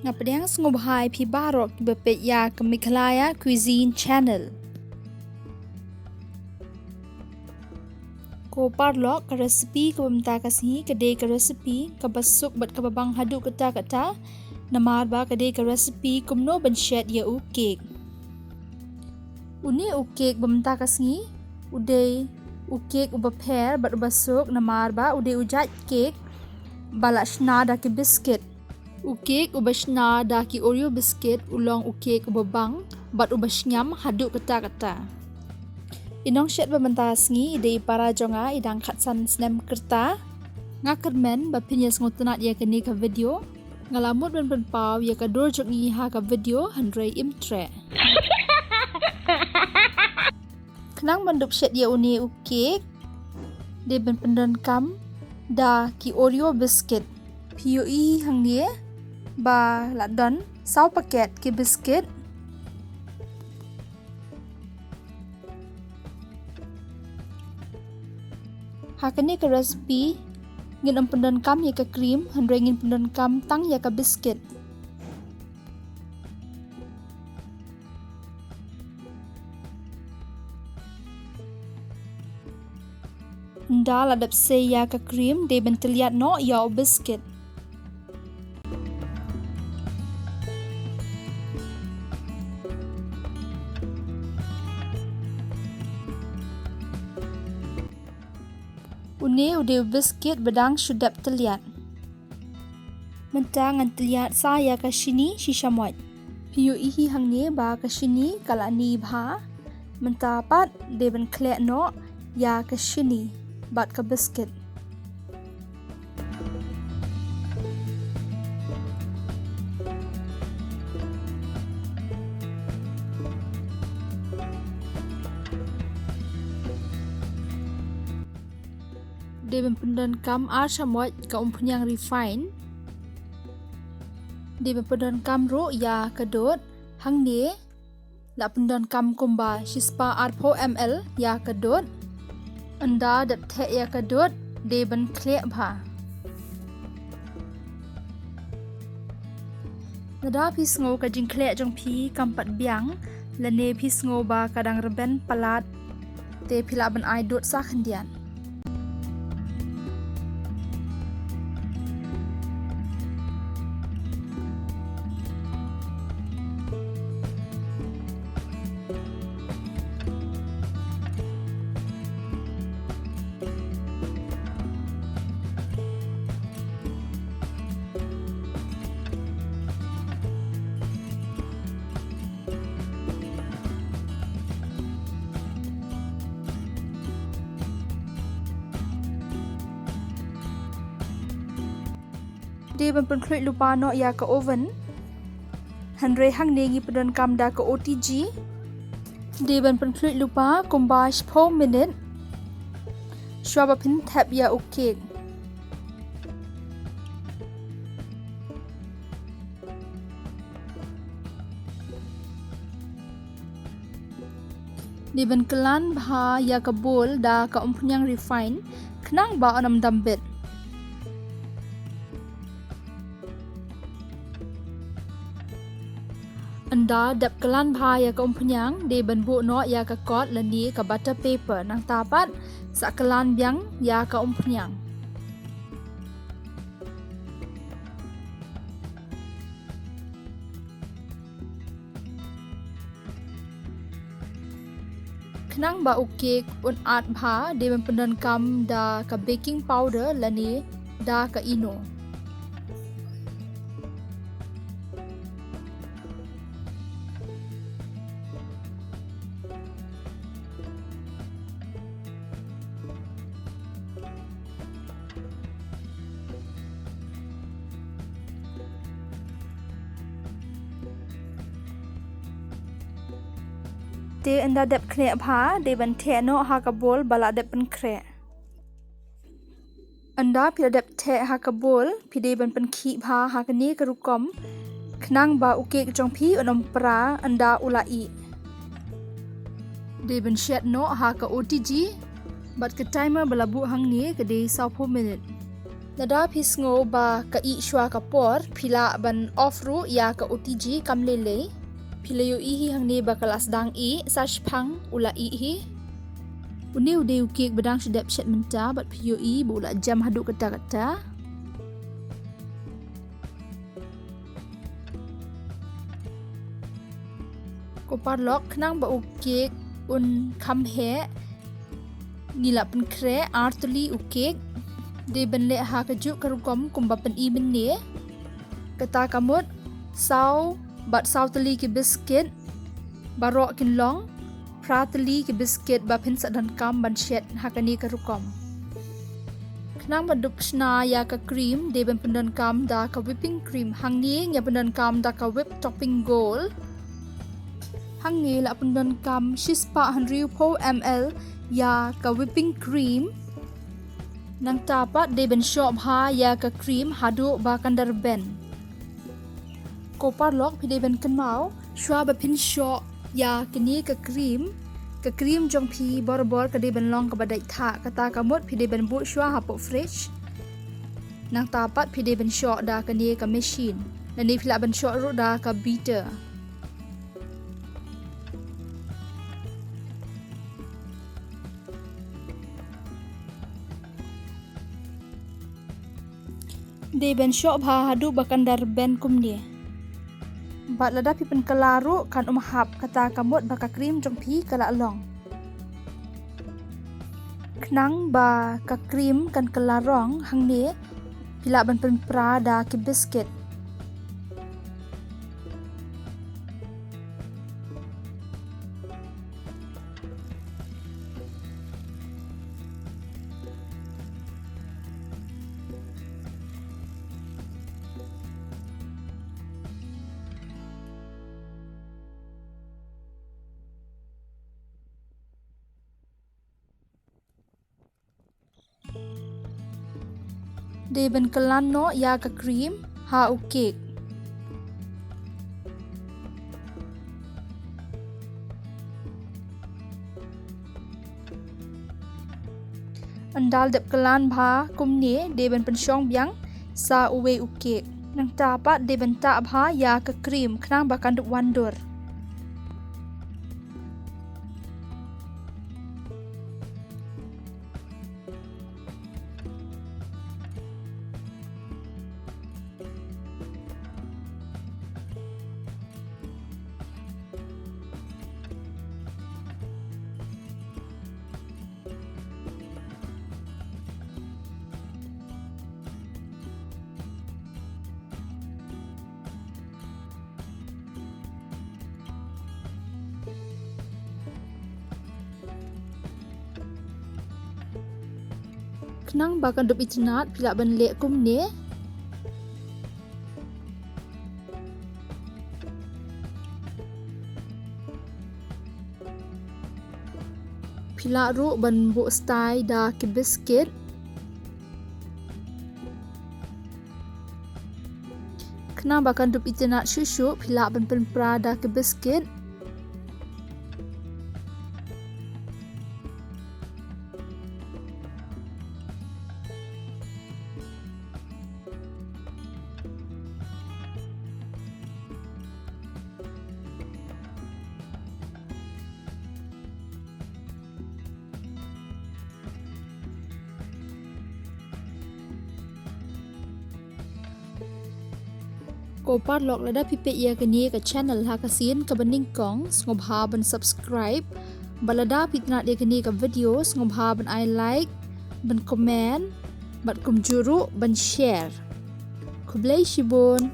Ngapadang ngobhai pi barok bepet ya ke Mikhlaya Cuisine Channel. Ko parlok ke resepi ke bemta kasih kedai ke resepi ke besuk bat ke babang haduk kata namar ba kedai ke resepi kumno ban shet ya u cake. Uni u cake bemta kasih udai u cake u beper bat besuk namar ba udai ujat cake balak shna da ke biscuit. U cake u bashna da ki oreo biscuit ulong u cake u babang bat u bashnyam haduk kata. Inong shet bemta sngi idei para jonga idang khatsan snem kerta ngakermen bapinyas ngotenat ya kini ka video ngalamut ben penpau ya ka dor jok ni ha ka video handrai imtre. Kenang bandup shet ya uni u cake de ben pendan kam da ki oreo biscuit POE hang ni ba ladon sau paket ki biscuit hakani ke recipe ngin pendan kam ya ka cream handrai ngin pendan kam tang ya ka biscuit. Nda ladap se ya ka cream de ben teliat no ya o biscuit. Uni udah biscuit bedang sudap teliat. Mentang ngan teliat saya ke sini shisha moit. Piu ihi hang ni ba ke sini kala ni bha. Mentapat de ben klek no ya ke sini bat ke biscuit. Dia pendan kam arsamot ka umpunyang refine. Dia pendan kam ro ya kedot hang ni la pendan kam kumba shispa 4 ml ya kedot anda dap the ya kedot de ben klek bha. Nada pisngo ka jing klek jong pi kampat biang lane pisngo ba kadang reben palat te pila ben ai dot sa khandian. Dia berpenkluit lupa no ya ke oven. Handrai hang nengi pedan kam da ke OTG. Dia berpenkluit lupa kumba 10 minit. Shwaba pin tap ya u cake. Dia berkelan bha ya ke bowl da ke umpunyang refine. Kenang ba onam dambit. Anda dap kelan bha ya ka umpunyang de benbu no ya ka kot lani ka butter paper nang tapat sak kelan biang ya ka umpunyang. Kenang ba ukek un at bha de ben pendan kam da ka baking powder lani da ka ino. Te anda dap krek bha de ban the no ha ka bol bala dap pen krek. Anda pi dap the ha ka bol pi de ban pen khi bha ha ka ni ka rukom khnang ba uke jong pi onom pra anda ulai. De ban shet no ha ka OTG bat ke timer balabu hang ni ke de 20 minit. Nada pisngo ba ka I shwa kapor pila ban off ru ya ka OTG kamlele. Pila yo ihi hang ne ba kelas dang I sash pang ula I hi. Une ude ukik bedang sedap shet menta bat piyo I bu ula jam haduk kata-kata. Kopar lok kenang ba ukik un kam he nila pen kre artuli ukik de ben le ha kajuk karukom kumba pen I benne kata kamut sau bat sau teli ke biscuit barok kin long prateli ke biscuit ba pin sadan kam ban shet hakani karukom kenang ba dup sna ya ka cream de ben pendan kam da ka whipping cream hangni nya pendan kam da ka whip topping gold hangni la pendan kam shispa 100 ml ya ka whipping cream nang tapat de ben shop ha ya ka cream hadu ba kandar ben kopar lok pide ben kenmau shwa ba pin shop ya kini ka cream jong pi bor ka de ben long ka badai tha kata kamut pide ben bu shwa ha po fridge nang tapat pide ben shop da kini ka machine dan ni pila ben shop ru da ka beater de ben shop ha hadu bakandar ben kumni bat lada pi pen kalaru kan umhap kata kamut baka krim jong pi kala long knang ba ka krim kan kalarong hang ne pila ban pen pra da ki biscuit de ben kelan no ya ka cream ha ukik andal dep kelan bha kumne de ben pensyong byang sa uwe ukik nang tapat de ben ta bha ya ka cream knang bakan dup wandur kenang bakan dup itnat pila ban lek kumne pila ru ban bu style da ki biscuit kenang bakan dup itnat shushu pila ban pen pra da ki biscuit kopar lok lada pipet ya kini ke channel ha kasin ke bening kong ngob ha ban subscribe balada pitnat ya kini ke video ngob ha ban I like ban comment bat kum juru ban share kublai shibun